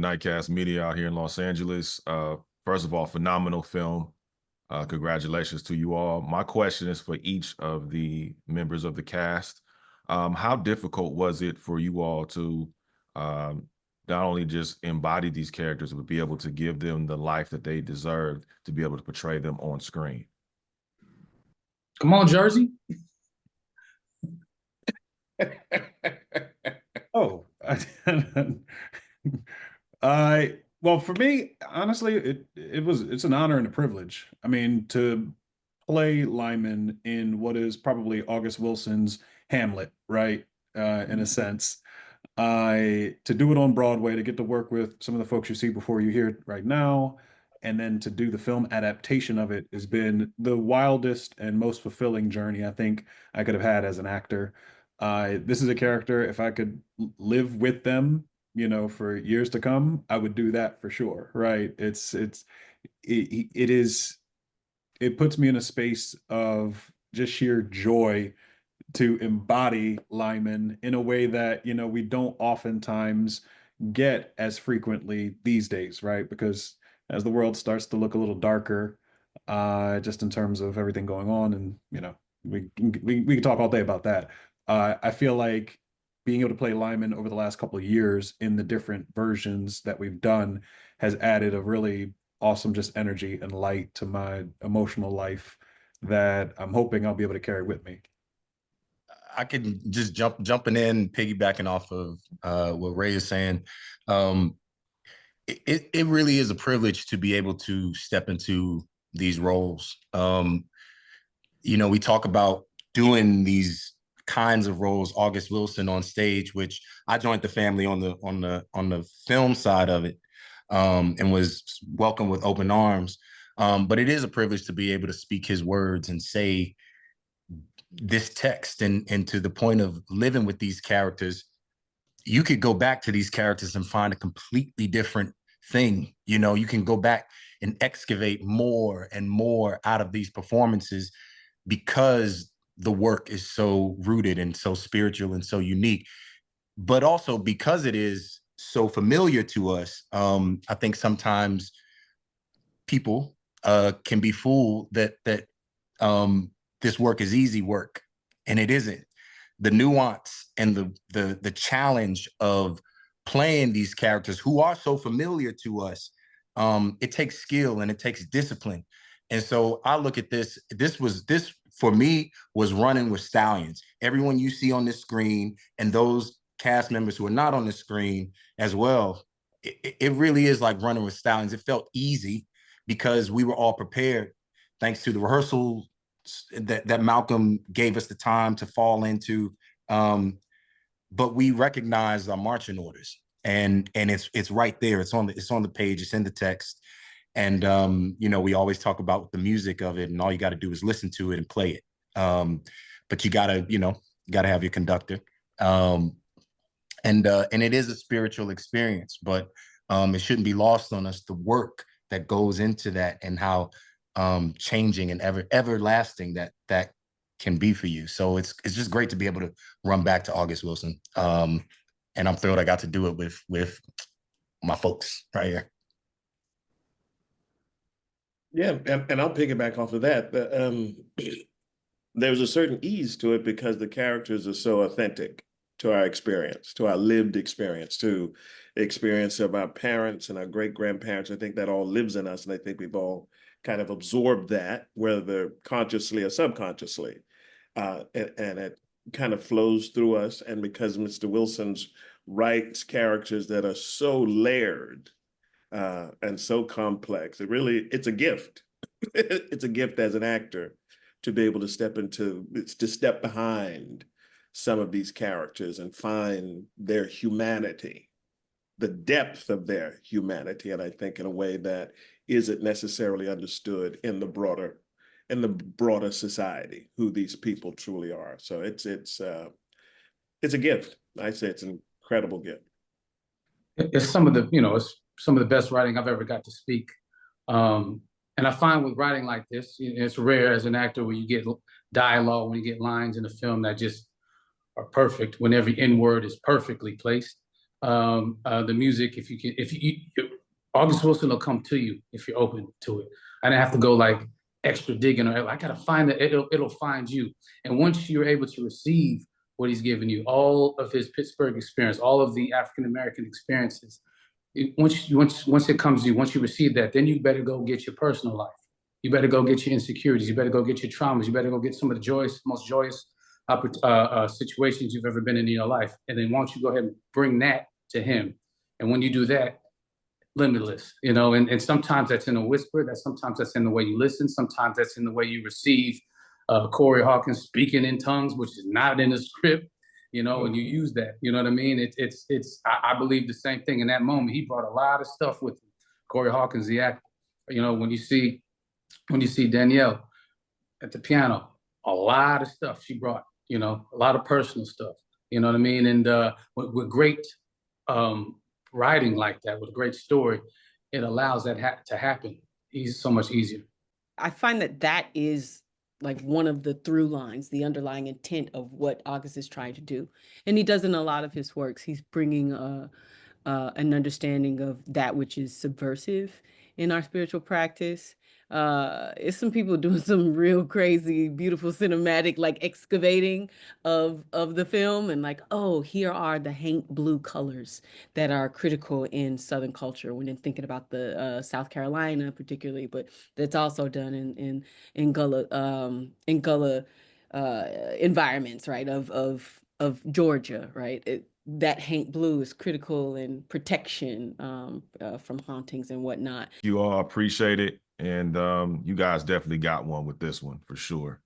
Nightcast Media out here in Los Angeles. First of all, phenomenal film. Congratulations to you all. My question is for each of the members of the cast. How difficult was it for you all to not only just embody these characters, but be able to give them the life that they deserved to be able to portray them on screen? Come on, Jersey. Oh, I well, for me, honestly, it's an honor and a privilege. I mean, to play Lyman in what is probably August Wilson's Hamlet, right? In a sense, I to do it on Broadway, to get to work with some of the folks you see before you hear it right now, and then to do the film adaptation of it has been the wildest and most fulfilling journey I think I could have had as an actor. This is a character, if I could live with them, for years to come, I would do that for sure, right? It is, it puts me in a space of just sheer joy to embody Lyman in a way that, we don't oftentimes get as frequently these days, right? Because as the world starts to look a little darker, just in terms of everything going on, and we can talk all day about that. I feel like being able to play Lyman over the last couple of years in the different versions that we've done has added a really awesome just energy and light to my emotional life that I'm hoping I'll be able to carry with me. I can just jumping in, piggybacking off of what Ray is saying. It really is a privilege to be able to step into these roles. We talk about doing these kinds of roles. August Wilson on stage, which I joined the family on the film side of it, and was welcomed with open arms. But it is a privilege to be able to speak his words and say this text, and to the point of living with these characters. You could go back to these characters and find a completely different thing. You can go back and excavate more and more out of these performances because the work is so rooted and so spiritual and so unique, but also because it is so familiar to us. I think sometimes people can be fooled that this work is easy work, and it isn't. The nuance and the challenge of playing these characters who are so familiar to us, it takes skill and it takes discipline. And so I look at this for me was running with stallions. Everyone you see on this screen and those cast members who are not on the screen as well, it really is like running with stallions. It felt easy because we were all prepared thanks to the rehearsal that Malcolm gave us the time to fall into. But we recognized our marching orders, and it's right there. It's on the page. It's in the text. And we always talk about the music of it, and all you got to do is listen to it and play it. But you gotta have your conductor. And it is a spiritual experience, but it shouldn't be lost on us the work that goes into that, and how changing and everlasting that can be for you. So it's just great to be able to run back to August Wilson. And I'm thrilled I got to do it with my folks right here. Yeah, and I'll piggyback off of that. There's a certain ease to it because the characters are so authentic to our experience, to our lived experience, to the experience of our parents and our great-grandparents. I think that all lives in us, and I think we've all kind of absorbed that, whether consciously or subconsciously. And it kind of flows through us. And because Mr. Wilson's writes characters that are so layered and so complex, it's a gift. It's a gift as an actor to be able to step behind some of these characters and find their humanity, the depth of their humanity. And I think in a way that isn't necessarily understood in the broader society, who these people truly are. So it's a gift. I say it's an incredible gift. It's some of the best writing I've ever got to speak. And I find with writing like this, it's rare as an actor when you get dialogue, when you get lines in a film that just are perfect, when every N word is perfectly placed. the music. August Wilson will come to you if you're open to it. I didn't have to go like extra digging, or I gotta find it. It'll find you. And once you're able to receive what he's given you, all of his Pittsburgh experience, all of the African American experiences, once it comes to you, once you receive that, then you better go get your personal life. You better go get your insecurities. You better go get your traumas. You better go get some of the most joyous situations you've ever been in your life. And then once you go ahead and bring that to him, and when you do that, limitless, and sometimes that's in a whisper, sometimes that's in the way you listen, sometimes that's in the way you receive Corey Hawkins speaking in tongues, which is not in the script, and you use that, you know what I mean? I believe the same thing in that moment. He brought a lot of stuff with him. Corey Hawkins, the actor, when you see Danielle at the piano, a lot of stuff she brought, a lot of personal stuff, you know what I mean? And with great writing like that, with a great story, it allows that to happen so much easier. I find that is like one of the through lines, the underlying intent of what August is trying to do. And he does in a lot of his works. He's bringing an understanding of that which is subversive in our spiritual practice. It's some people doing some real crazy, beautiful cinematic, like excavating of the film, and like, oh, here are the haint blue colors that are critical in Southern culture when thinking about the South Carolina particularly, but that's also done in Gullah environments, right, of Georgia, right? That haint blue is critical in protection from hauntings and whatnot. You all appreciate it. And you guys definitely got one with this one for sure.